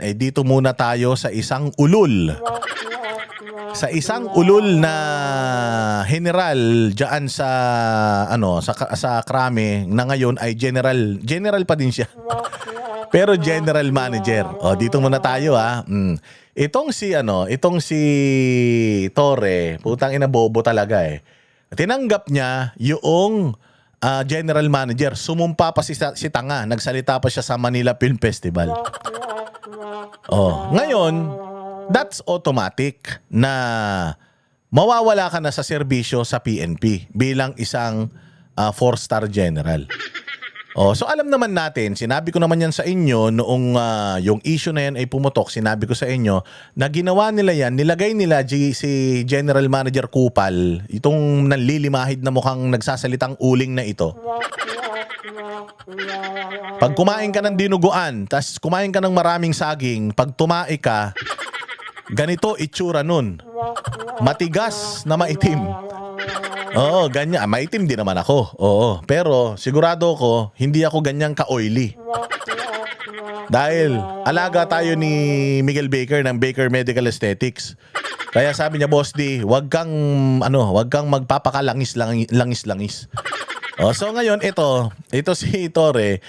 Dito muna tayo sa isang ulul. Sa isang ulul na general diyan sa sa Krame na ngayon ay general pa din siya. Pero general manager. Dito muna tayo ha. Itong si Torre, putang ina bobo talaga eh. Tinanggap niya yung general manager. Sumumpa pa si Tanga. Nagsalita pa siya sa Manila Film Festival. Ngayon, that's automatic na mawawala ka na sa serbisyo sa PNP bilang isang 4-star general. So alam naman natin, sinabi ko naman yan sa inyo noong yung issue na yan ay pumutok, sinabi ko sa inyo na ginawa nila yan, nilagay nila si General Manager Kupal, itong nanlilimahid na mukhang nagsasalitang uling na ito. Pag kumain ka ng dinuguan, tas kumain ka ng maraming saging, pag tumai ka, ganito itsura nun. Matigas na maitim. Oo, ganyan. Maitim din naman ako. Oo. Pero sigurado ko, hindi ako ganyang ka-oily. Dahil alaga tayo ni Miguel Baker ng Baker Medical Aesthetics. Kaya sabi niya, Boss D, wag kang magpapakalangis-langis. So ngayon, ito si Torre,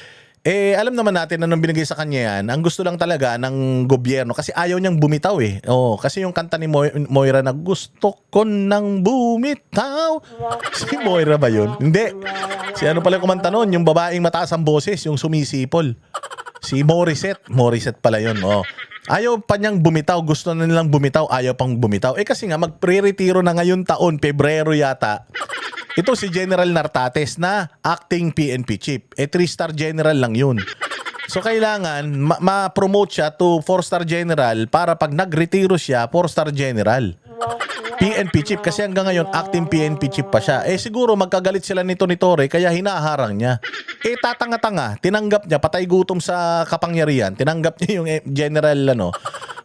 alam naman natin na nung binigay sa kanya yan, ang gusto lang talaga ng gobyerno kasi ayaw niyang bumitaw eh. Kasi yung kanta ni Moira na gusto ko nang bumitaw. Si Moira ba yun? Hindi. Si ano pala kumanta nun? Yung babaeng mataas ang boses, yung sumisipol. Si Morissette. Morissette pala yun. Ayaw pa niyang bumitaw. Gusto na nilang bumitaw. Ayaw pang bumitaw. Kasi nga magre-retiro na ngayon taon, Pebrero yata. Ito si General Nartates na acting PNP chief. 3-star general lang yun. So kailangan ma-promote siya to 4-star general para pag nag-retiro siya, 4-star general. PNP chief kasi hanggang ngayon acting PNP chief pa siya. Siguro magkagalit sila nito ni Torre kaya hinaharang niya. Tatanga-tanga, tinanggap niya, patay gutom sa kapangyarihan. Tinanggap niya yung general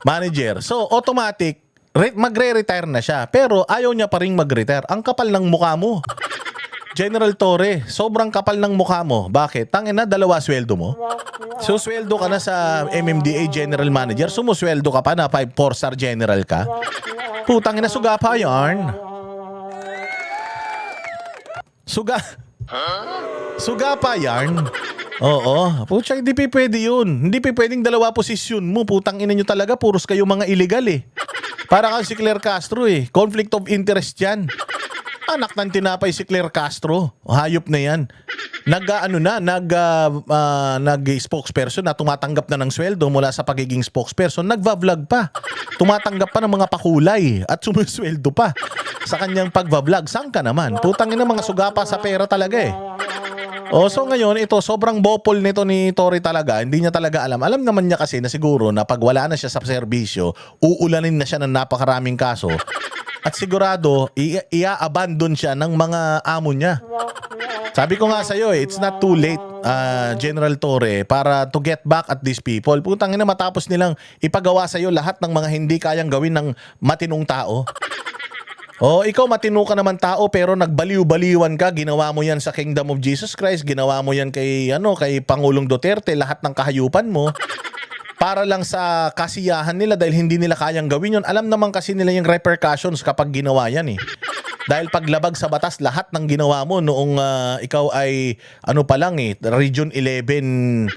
manager. So automatic, magre-retire na siya. Pero ayaw niya pa rin mag-retire. Ang kapal ng mukha mo. General Torre, sobrang kapal ng mukha mo. Bakit? Tangina, 2 sweldo mo. So sweldo ka na sa MMDA General Manager. Sumusweldo ka pa na 4-star general ka. Putang ina, suga pa yarn. Suga pa yarn. Oo. Putya, hindi pwede yun. Hindi pwedeng 2 posisyon mo. Putang ina nyo talaga. Puros kayo mga illegal eh. Para kang si Claire Castro eh. Conflict of interest yan. Anak ng tinapay si Claire Castro. Hayop na yan. Nag-spokesperson na tumatanggap na ng sweldo mula sa pagiging spokesperson. Nagva-vlog pa. Tumatanggap pa ng mga pakulay at sumusweldo pa sa kanyang pagva-vlog. Saan ka naman? Putang ina, mga sugapa sa pera talaga eh. So ngayon, ito, sobrang bopol nito ni Torre talaga. Hindi niya talaga alam. Alam naman niya kasi na siguro na pag wala na siya sa serbisyo, uulanin na siya ng napakaraming kaso. At sigurado, ia-abandon siya ng mga amo niya. Sabi ko nga sa'yo it's not too late, General Torre, para to get back at these people. Putang ina, matapos nilang ipagawa sa'yo lahat ng mga hindi kayang gawin ng matinong tao. Ikaw matino ka naman tao pero nagbaliw-baliwan ka, ginawa mo yan sa Kingdom of Jesus Christ, ginawa mo yan kay Pangulong Duterte, lahat ng kahayupan mo para lang sa kasiyahan nila dahil hindi nila kayang gawin yun. Alam naman kasi nila yung repercussions kapag ginawa yan eh. Dahil paglabag sa batas, lahat ng ginawa mo noong ikaw ay Region 11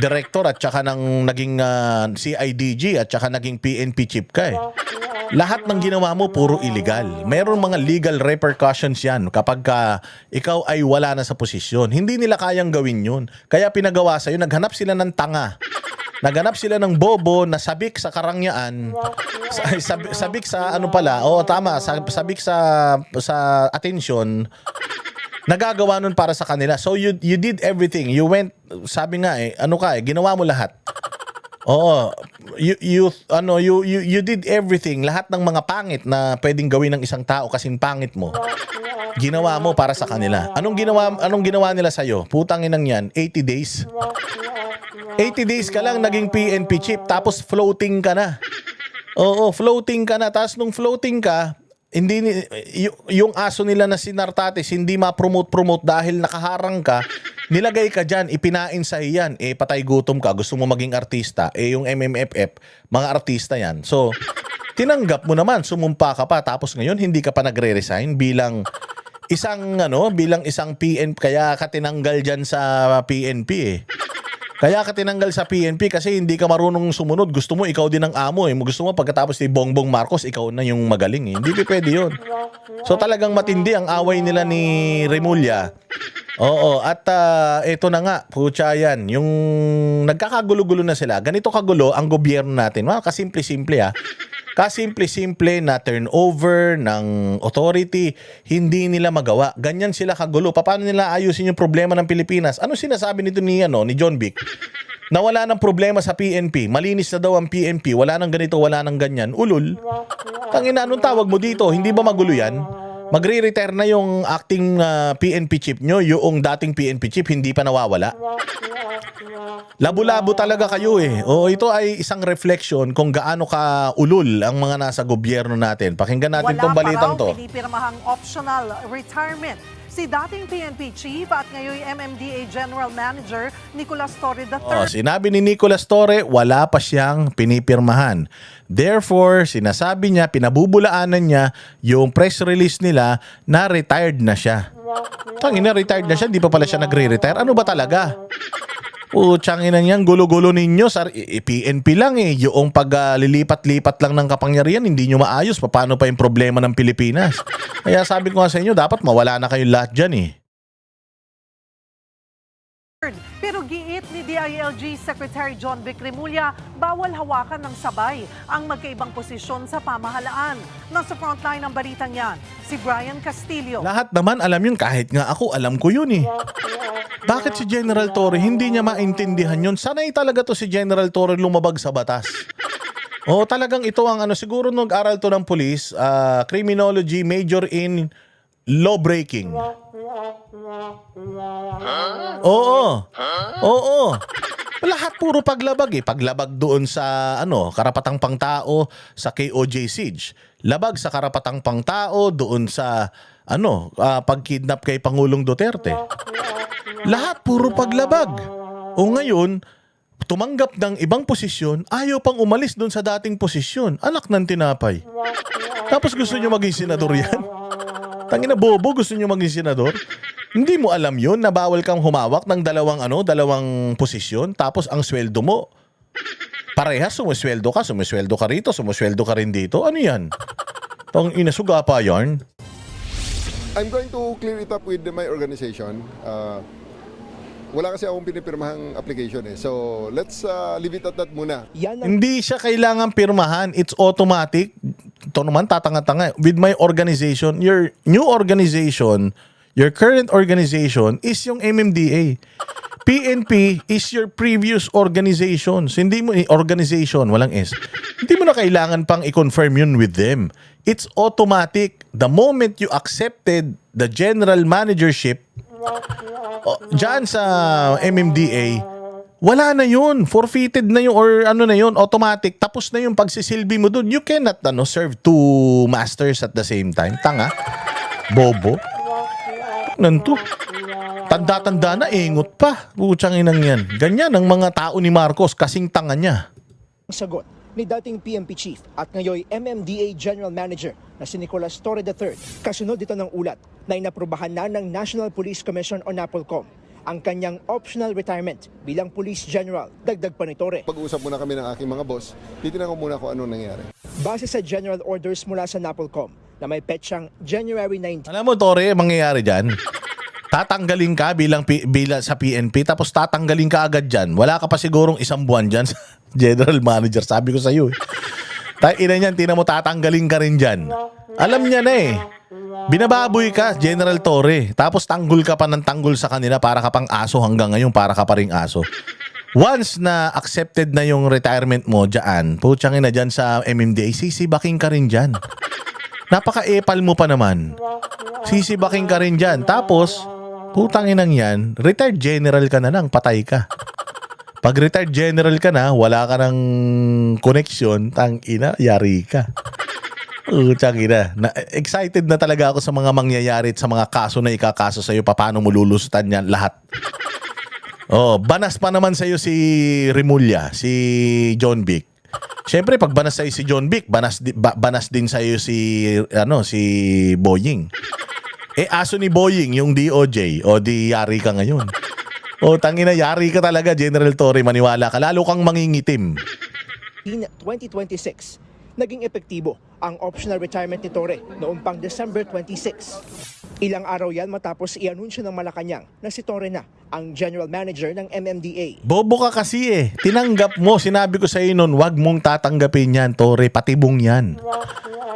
Director at saka nang naging CIDG at saka naging PNP chief ka eh. Lahat ng ginawa mo puro illegal. Meron mga legal repercussions yan kapag ikaw ay wala na sa posisyon. Hindi nila kayang gawin yun. Kaya pinagawa sa'yo, naghanap sila ng tanga. Naghanap sila ng bobo na sabik sa karangyaan. Sabik sa sabik sa atensyon. Nagagawa nun para sa kanila. So you did everything. You went, sabi nga ginawa mo lahat. You did everything. Lahat ng mga pangit na pwedeng gawin ng isang tao kasing pangit mo, ginawa mo para sa kanila. Anong ginawa nila sa'yo? Putang inang yan, 80 days. 80 days ka lang naging PNP chief tapos floating ka na. Floating ka na. Tapos nung floating ka, hindi yung aso nila na si Nartates hindi ma-promote dahil nakaharang ka, nilagay ka diyan, ipinain sa iyan, patay gutom ka, gusto mo maging artista, yung MMFF, mga artista yan. So, tinanggap mo naman, sumumpa ka pa, tapos ngayon hindi ka pa nagre-resign bilang isang PNP, kaya ka tinanggal diyan sa PNP Kaya ka tinanggal sa PNP kasi hindi ka marunong sumunod. Gusto mo, ikaw din ang amo Gusto mo, pagkatapos ni Bongbong Marcos, ikaw na yung magaling Hindi pwede yun. So talagang matindi ang away nila ni Remulla. Oo, at ito na nga, putya yan. Yung nagkakagulo-gulo na sila. Ganito kagulo ang gobyerno natin. Kasimple-simple Kasimple-simple na turnover ng authority, hindi nila magawa. Ganyan sila kagulo. Paano nila ayusin yung problema ng Pilipinas? Ano sinasabi nito ni John Vic? Na wala nang problema sa PNP. Malinis na daw ang PNP. Wala nang ganito, wala nang ganyan. Ulul. Tangina, anong tawag mo dito? Hindi ba magulo yan? Magre-retire na yung acting PNP chief nyo, yung dating PNP chief, hindi pa nawawala. Labo-labo talaga kayo Oo, ito ay isang reflection kung gaano ka ulul ang mga nasa gobyerno natin. Pakinggan natin tong balitang to. Wala pa raw pinipirmahang optional retirement si dating PNP chief at ngayon MMDA General Manager Nicolas Torre III. Sinabi ni Nicolas Torre, wala pa siyang pinipirmahan. Therefore, sinasabi niya, pinabubulaanan niya yung press release nila na retired na siya. Tangina, retired na siya, di pa pala siya nagre-retire. Ano ba talaga? Tiyangina niyan, gulo-gulo ninyo. PNP lang Yung paglilipat-lipat lang ng kapangyarihan, hindi nyo maayos. Paano pa yung problema ng Pilipinas? Kaya sabi ko nga sa inyo, dapat mawala na kayong lahat dyan Pero giit ni DILG Secretary John Vic Remulla, bawal hawakan ng sabay ang magkaibang posisyon sa pamahalaan. Nasa frontline ng balitang yan, si Brian Castillo. Lahat naman alam yun, kahit nga ako, alam ko yun Bakit si General Torre hindi niya maintindihan yun? Sanay talaga to si General Torre lumabag sa batas. Talagang ito ang siguro nag-aral to ng police, criminology, major in law breaking. Oo. Lahat puro paglabag Paglabag doon sa karapatang pangtao sa KOJ siege. Labag sa karapatang pangtao doon sa pagkidnap kay Pangulong Duterte. Lahat puro paglabag. Ngayon, tumanggap ng ibang posisyon, ayaw pang umalis doon sa dating posisyon. Anak ng tinapay. Tapos gusto nyo maging senador yan? Tangina bobo, gusto nyo maging senador? Hindi mo alam yun na bawal kang humawak ng dalawang posisyon, tapos ang sweldo mo, parehas, sumusweldo ka rito, sumusweldo ka rin dito. Ano yan? Tangina, suga pa yarn. I'm going to clear it up with my organization. Wala kasi akong pinipirmahang application So, let's leave it at that muna. Hindi siya kailangan pirmahan. It's automatic. Ito naman, tatanga-tanga. With my organization, your new organization, your current organization is yung MMDA. PNP is your previous organization. So, hindi mo, organization, walang S. Hindi mo na kailangan pang i-confirm yun with them. It's automatic. The moment you accepted the general managership, dyan sa MMDA, wala na yun. Forfeited na yun or na yun, automatic. Tapos na yung pagsisilbi mo dun. You cannot serve two masters at the same time. Tanga. Bobo. Nanto. Tanda-tanda na, ingot pa. Putsang inang yan. Ganyan ang mga tao ni Marcos, kasing tanga niya. Sagot ni dating PNP Chief at ngayon MMDA General Manager na si Nicolas Torre III. Kasunod dito ng ulat na inaprubahan na ng National Police Commission o NAPOLCOM ang kanyang optional retirement bilang Police General. Dagdag pa ni Torre. Pag-uusap muna kami ng aking mga boss, titignan ko muna kung ano nangyari. Base sa General Orders mula sa NAPOLCOM na may petsang January 19. Alam mo, Torre, mangyayari dyan. Tatanggalin ka bilang sa PNP, tapos tatanggalin ka agad dyan. Wala ka pa sigurong isang buwan dyan sa general manager. Sabi ko sa iyo. Ina niyan, tina mo, tatanggalin ka rin dyan. Alam niya na Binababoy ka, General Torre. Tapos tanggol ka pa ng tanggol sa kanila para ka pang aso hanggang ngayon, para ka pa ring aso. Once na accepted na yung retirement mo dyan, putsangin na dyan sa MMDA, sisibaking ka rin dyan. Napaka-epal mo pa naman. Sisibaking ka rin dyan. Tapos, putang inang yan, retired general ka na lang, patay ka. Pag retired general ka na, wala ka ng connection, tang ina, yari ka. Tsangina. Excited na talaga ako sa mga mangyayari at sa mga kaso na ikakaso sa'yo. Paano mo lulusutan yan lahat. Oh, banas pa naman sa'yo si Remulla, si John Vic. Siyempre, pag banas sa'yo si John Vic, banas din sa'yo si Boying. Aso ni Boying, yung DOJ, o di yari ka ngayon. O tangina, yari ka talaga, General Torre, maniwala ka. Lalo kang mangingitim. In 2026, naging epektibo ang optional retirement ni Torre noong pang December 26. Ilang araw yan matapos i-anunsyo ng Malacanang na si Torre na ang General Manager ng MMDA. Bobo ka kasi Tinanggap mo. Sinabi ko sa iyo noon, wag mong tatanggapin yan, Torre. Patibong yan.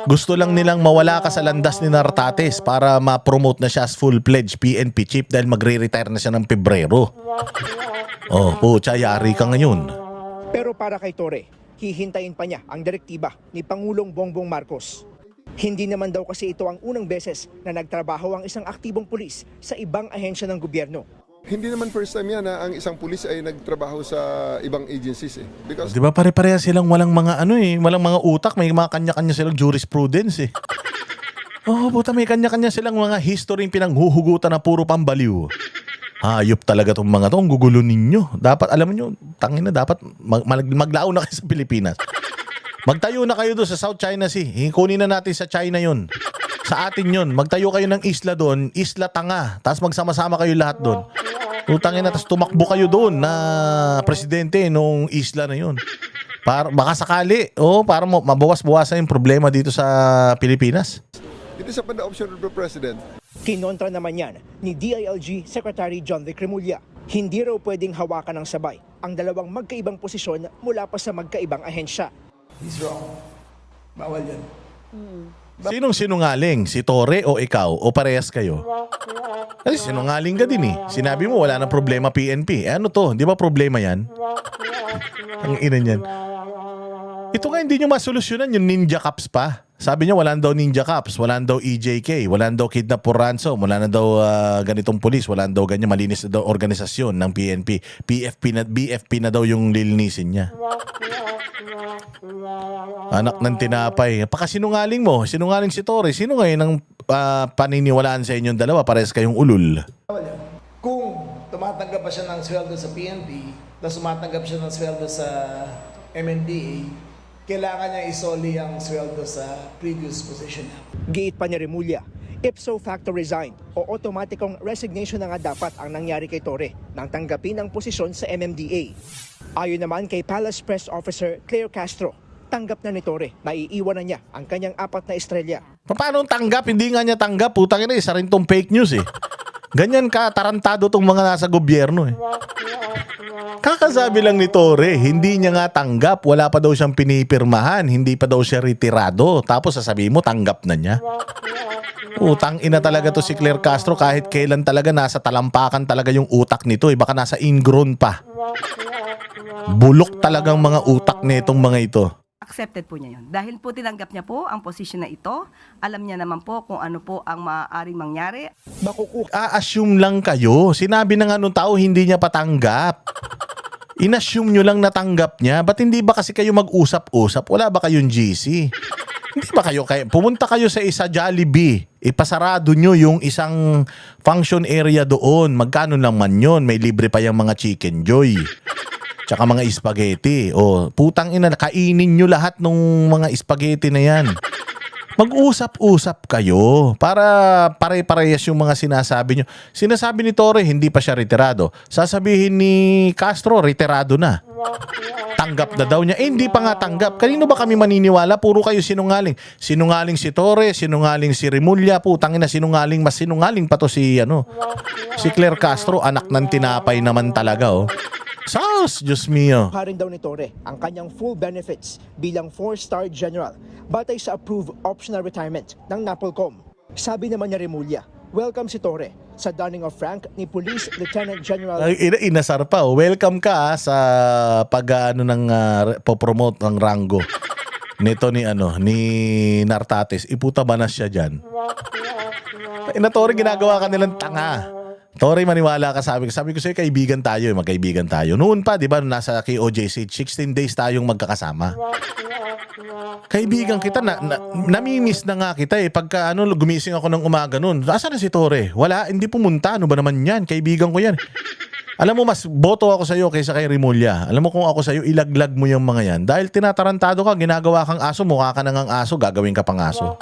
Gusto lang nilang mawala ka sa landas ni Nartates para ma-promote na siya as full-fledged PNP chief dahil magre-retire na siya ng Pebrero. Oh, pucha, yari ka ngayon. Pero para kay Torre, hihintayin pa niya ang direktiba ni Pangulong Bongbong Marcos. Hindi naman daw kasi ito ang unang beses na nagtrabaho ang isang aktibong pulis sa ibang ahensya ng gobyerno. Hindi naman first time yan na ang isang pulis ay nagtrabaho sa ibang agencies Because Di ba pare-pareha silang walang mga walang mga utak, may mga kanya-kanya silang jurisprudence Oh, puta, may kanya-kanya silang mga history pinanghuhugutan na puro pambaliw. Hayop talaga tong mga to, ang gugulo ninyo. Dapat, alam niyo, tangina, dapat maglao na kayo sa Pilipinas. Magtayo na kayo doon sa South China Sea. Kunin na natin sa China yon. Sa atin yon. Magtayo kayo ng isla doon, Isla Tanga. Tapos magsama-sama kayo lahat doon. Utangin na, tapos tumakbo kayo doon na presidente nung isla na yon. Baka sakali, para mabawas-bawasan yung problema dito sa Pilipinas. it is upon the option of the President. Kinontra naman yan ni DILG Secretary John Vic Remulla. Hindi raw pwedeng hawakan ng sabay ang dalawang magkaibang posisyon mula pa sa magkaibang ahensya. He's wrong. Bawal yan. Sinong sinungaling? Si Torre o ikaw? O parehas kayo? Kasi sinungaling ka din Sinabi mo wala nang problema PNP. Ano to? Di ba problema yan? Ang ina niyan. Ito nga hindi nyo masolusyonan yung Ninja Cups pa. Sabi niya wala daw Ninja Cups, wala daw EJK, wala daw kidnap for ransom, wala na daw ganitong pulis, wala daw ganyan, malinis na daw organisasyon ng PNP. BFP na daw yung lilinisin niya. Anak ng tinapay. Pakasinungaling mo. Sinungaling si Torre. Sino ngayon ang paniniwalaan sa inyong dalawa? Parehas kayong ulul. Bawal yan. Kung tumatanggap pa siya ng sweldo sa PNP, tapos tumatanggap siya ng sweldo sa MMDA, kailangan niya isoli ang sweldo sa previous position niya. Giit pa ni Remulla, ipso facto resign o automatikong resignation na nga dapat ang nangyari kay Torre nang tanggapin ang posisyon sa MMDA. Ayon naman kay Palace Press Officer Claire Castro, tanggap na ni Torre na iiwan na niya ang kanyang 4 na estrella. Paano tanggap? Hindi nga niya tanggap. Putang ina, isa rin tong fake news Ganyan ka, tarantado tong mga nasa gobyerno Kakasabi lang ni Torre, hindi niya nga tanggap. Wala pa daw siyang pinipirmahan. Hindi pa daw siya retirado. Tapos sasabihin mo, tanggap na niya. Utang ina talaga to si Claire Castro. Kahit kailan talaga nasa talampakan talaga yung utak nito. Baka nasa ingrown pa. Bulok talagang mga utak nitong mga ito. Accepted po niya yun. Dahil po tinanggap niya po ang posisyon na ito, alam niya naman po kung ano po ang maaaring mangyari. A-assume lang kayo. Sinabi na nga nung tao hindi niya patanggap. In-assume nyo lang natanggap niya. Ba't hindi ba kasi kayo mag-usap-usap? Wala ba kayong GC? Hindi ba kayo pumunta kayo sa isa Jollibee, ipasarado nyo yung isang function area doon. Magkano naman yun? May libre pa yung mga Chicken Joy. Tsaka mga spaghetti. O, putang ina, kainin nyo lahat ng mga spaghetti na yan. Mag-usap-usap kayo para pare-parehas yung mga sinasabi nyo. Sinasabi ni Torre, hindi pa siya retirado. Sasabihin ni Castro, retirado na. Tanggap na daw niya. Hindi pa nga tanggap. Kanino ba kami maniniwala? Puro kayo sinungaling. Sinungaling si Torre, sinungaling si Remulla. Putang ina, sinungaling. Mas sinungaling pa to si Claire Castro. Anak ng tinapay naman talaga Sus, Diyos mio. Harin daw ni Torre ang kanyang full benefits bilang 4-star general batay sa approved optional retirement ng NAPOLCOM. Sabi naman ni Remulla, welcome si Torre sa donning of rank ni Police Lieutenant General. Inasar pa. Welcome ka sa popromote ng rango. Nito ni Nartates. Iputa banas siya dyan. Torre, ginagawa ka nilang tanga. Tore, maniwala ka sa amin. Sabi ko sa'yo, kaibigan tayo, magkaibigan tayo. Noon pa, di ba, nasa kay OJC, 16 days tayong magkakasama. Kaibigan kita, namimiss na nga kita eh. Pagka gumising ako ng umaga noon, asan na si Tore? Wala, hindi pumunta. Ano ba naman yan? Kaibigan ko yan. Alam mo, mas boto ako sa'yo kaysa kay Remulla. Alam mo kung ako sa'yo, ilaglag mo yung mga yan. Dahil tinatarantado ka, ginagawa kang aso, mukha ka na ngang aso, gagawin ka pang aso.